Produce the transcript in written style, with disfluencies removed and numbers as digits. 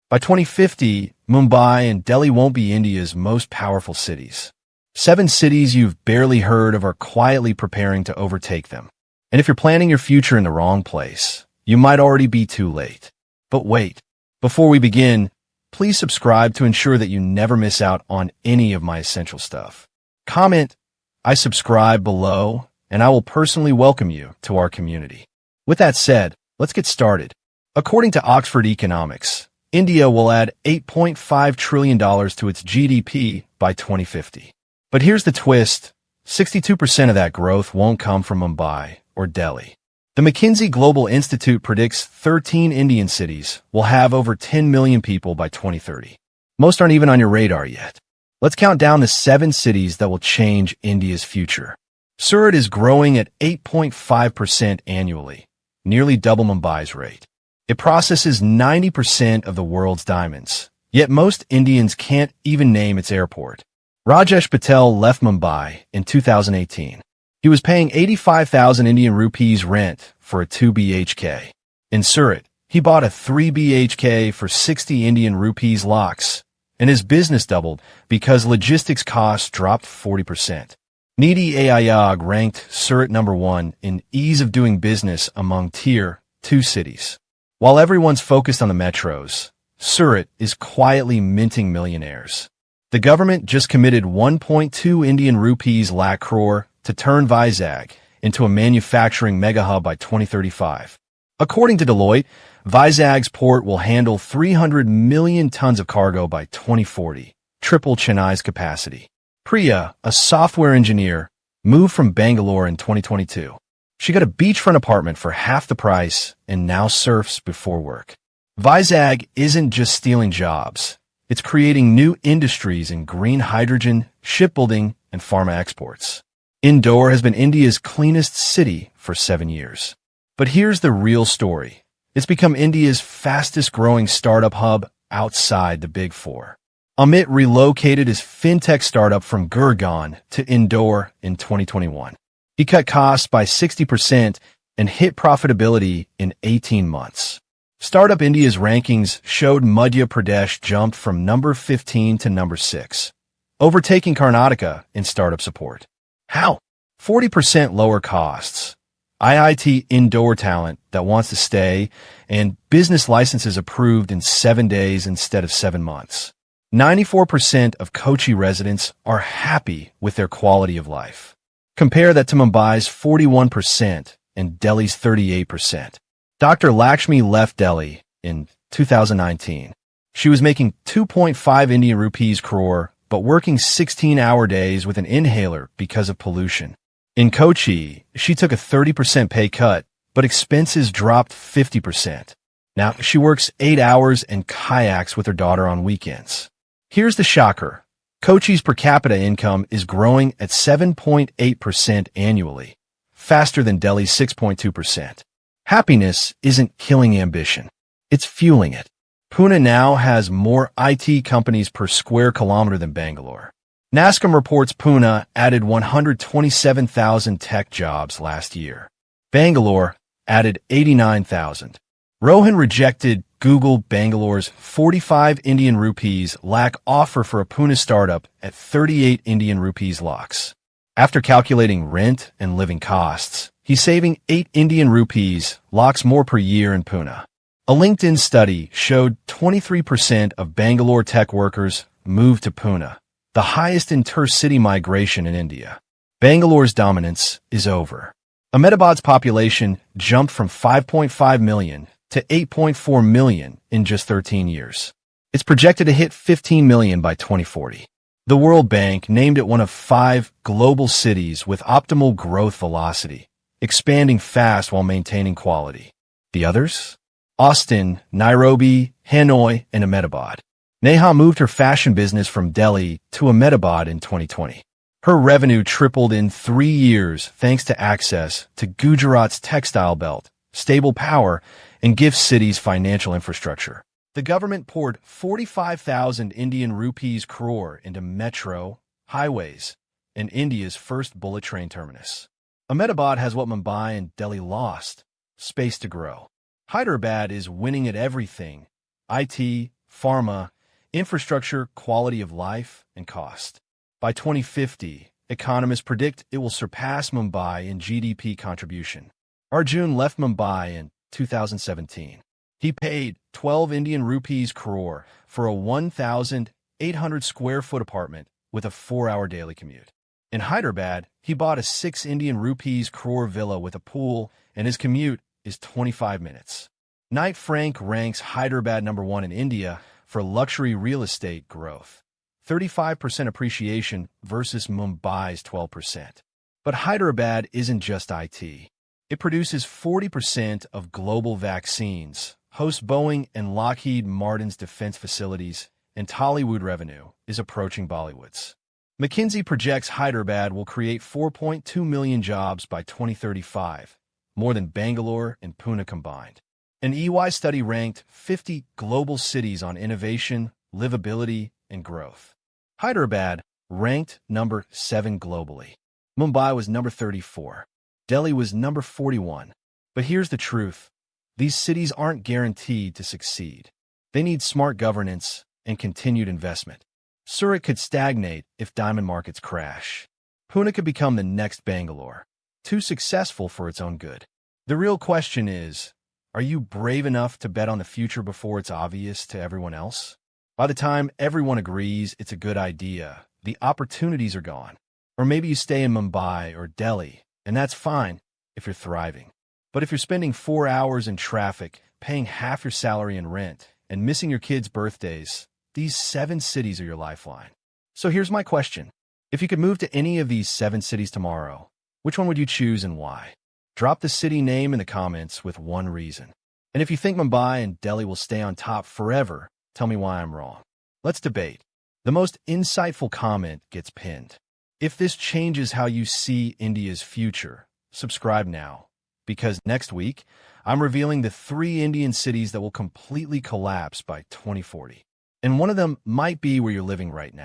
By 2050, Mumbai and Delhi won't be India's most powerful cities. 7 cities you've barely heard of are quietly preparing to overtake them. And if you're planning your future in the wrong place, you might already be too late. But wait, before we begin, please subscribe to ensure that you never miss out on any of my essential stuff. Comment, "I subscribe" below, and I will personally welcome you to our community. With that said, let's get started. According to Oxford Economics, India will add $8.5 trillion to its GDP by 2050. But here's the twist. 62% of that growth won't come from Mumbai or Delhi. The McKinsey Global Institute predicts 13 Indian cities will have over 10 million people by 2030. Most aren't even on your radar yet. Let's count down the 7 cities that will change India's future. Surat is growing at 8.5% annually, nearly double Mumbai's rate. It processes 90% of the world's diamonds, yet most Indians can't even name its airport. Rajesh Patel left Mumbai in 2018. He was paying 85,000 Indian rupees rent for a 2 BHK. In Surat, he bought a 3 BHK for 60 Indian rupees lakhs, and his business doubled because logistics costs dropped 40%. Niti Aayog ranked Surat number 1 in ease of doing business among Tier 2 cities. While everyone's focused on the metros, Surat is quietly minting millionaires. The government just committed 1.2 Indian rupees lakh crore to turn Vizag into a manufacturing megahub by 2035. According to Deloitte, Vizag's port will handle 300 million tons of cargo by 2040, triple Chennai's capacity. Priya, a software engineer, moved from Bangalore in 2022. She got a beachfront apartment for half the price and now surfs before work. Vizag isn't just stealing jobs. It's creating new industries in green hydrogen, shipbuilding, and pharma exports. Indore has been India's cleanest city for 7 years. But here's the real story. It's become India's fastest-growing startup hub outside the Big Four. Amit relocated his fintech startup from Gurgaon to Indore in 2021. He cut costs by 60% and hit profitability in 18 months. Startup India's rankings showed Madhya Pradesh jumped from number 15 to number 6, overtaking Karnataka in startup support. How? 40% lower costs, IIT Indore talent that wants to stay, and business licenses approved in 7 days instead of 7 months. 94% of Kochi residents are happy with their quality of life. Compare that to Mumbai's 41% and Delhi's 38%. Dr. Lakshmi left Delhi in 2019. She was making 2.5 Indian rupees crore, but working 16-hour days with an inhaler because of pollution. In Kochi, she took a 30% pay cut, but expenses dropped 50%. Now she works 8 hours and kayaks with her daughter on weekends. Here's the shocker. Kochi's per capita income is growing at 7.8% annually, faster than Delhi's 6.2%. Happiness isn't killing ambition. It's fueling it. Pune now has more IT companies per square kilometer than Bangalore. NASCOM reports Pune added 127,000 tech jobs last year. Bangalore added 89,000. Rohan rejected Google Bangalore's 45 Indian rupees lakh offer for a Pune startup at 38 Indian rupees lakhs. After calculating rent and living costs, he's saving 8 Indian rupees lakhs more per year in Pune. A LinkedIn study showed 23% of Bangalore tech workers moved to Pune, the highest inter-city migration in India. Bangalore's dominance is over. Ahmedabad's population jumped from 5.5 million to 8.4 million in just 13 years. It's projected to hit 15 million by 2040. The World Bank named it one of 5 global cities with optimal growth velocity, expanding fast while maintaining quality. The others? Austin, Nairobi, Hanoi, and Ahmedabad. Neha moved her fashion business from Delhi to Ahmedabad in 2020. Her revenue tripled in 3 years thanks to access to Gujarat's textile belt, stable power, and GIFT City's financial infrastructure. The government poured 45,000 Indian rupees crore into metro, highways, and India's first bullet train terminus. Ahmedabad has what Mumbai and Delhi lost: space to grow. Hyderabad is winning at everything: IT, pharma, infrastructure, quality of life, and cost. By 2050, economists predict it will surpass Mumbai in GDP contribution. Arjun left Mumbai in 2017. He paid 12 Indian rupees crore for a 1,800 square foot apartment with a 4-hour daily commute. In Hyderabad, he bought a 6 Indian rupees crore villa with a pool, and his commute is 25 minutes. Knight Frank ranks Hyderabad #1 in India for luxury real estate growth. 35% appreciation versus Mumbai's 12%. But Hyderabad isn't just IT. It produces 40% of global vaccines, hosts Boeing and Lockheed Martin's defense facilities, and Tollywood revenue is approaching Bollywood's. McKinsey projects Hyderabad will create 4.2 million jobs by 2035, more than Bangalore and Pune combined. An EY study ranked 50 global cities on innovation, livability, and growth. Hyderabad ranked number 7 globally. Mumbai was number 34. Delhi was number 41. But here's the truth. These cities aren't guaranteed to succeed. They need smart governance and continued investment. Surat could stagnate if diamond markets crash. Pune could become the next Bangalore, too successful for its own good. The real question is, are you brave enough to bet on the future before it's obvious to everyone else? By the time everyone agrees it's a good idea, the opportunities are gone. Or maybe you stay in Mumbai or Delhi, and that's fine if you're thriving. But if you're spending 4 hours in traffic, paying half your salary in rent, and missing your kids' birthdays, these 7 cities are your lifeline. So here's my question. If you could move to any of these 7 cities tomorrow, which one would you choose and why? Drop the city name in the comments with one reason. And if you think Mumbai and Delhi will stay on top forever, tell me why I'm wrong. Let's debate. The most insightful comment gets pinned. If this changes how you see India's future, subscribe now. Because next week, I'm revealing the 3 Indian cities that will completely collapse by 2040. And one of them might be where you're living right now.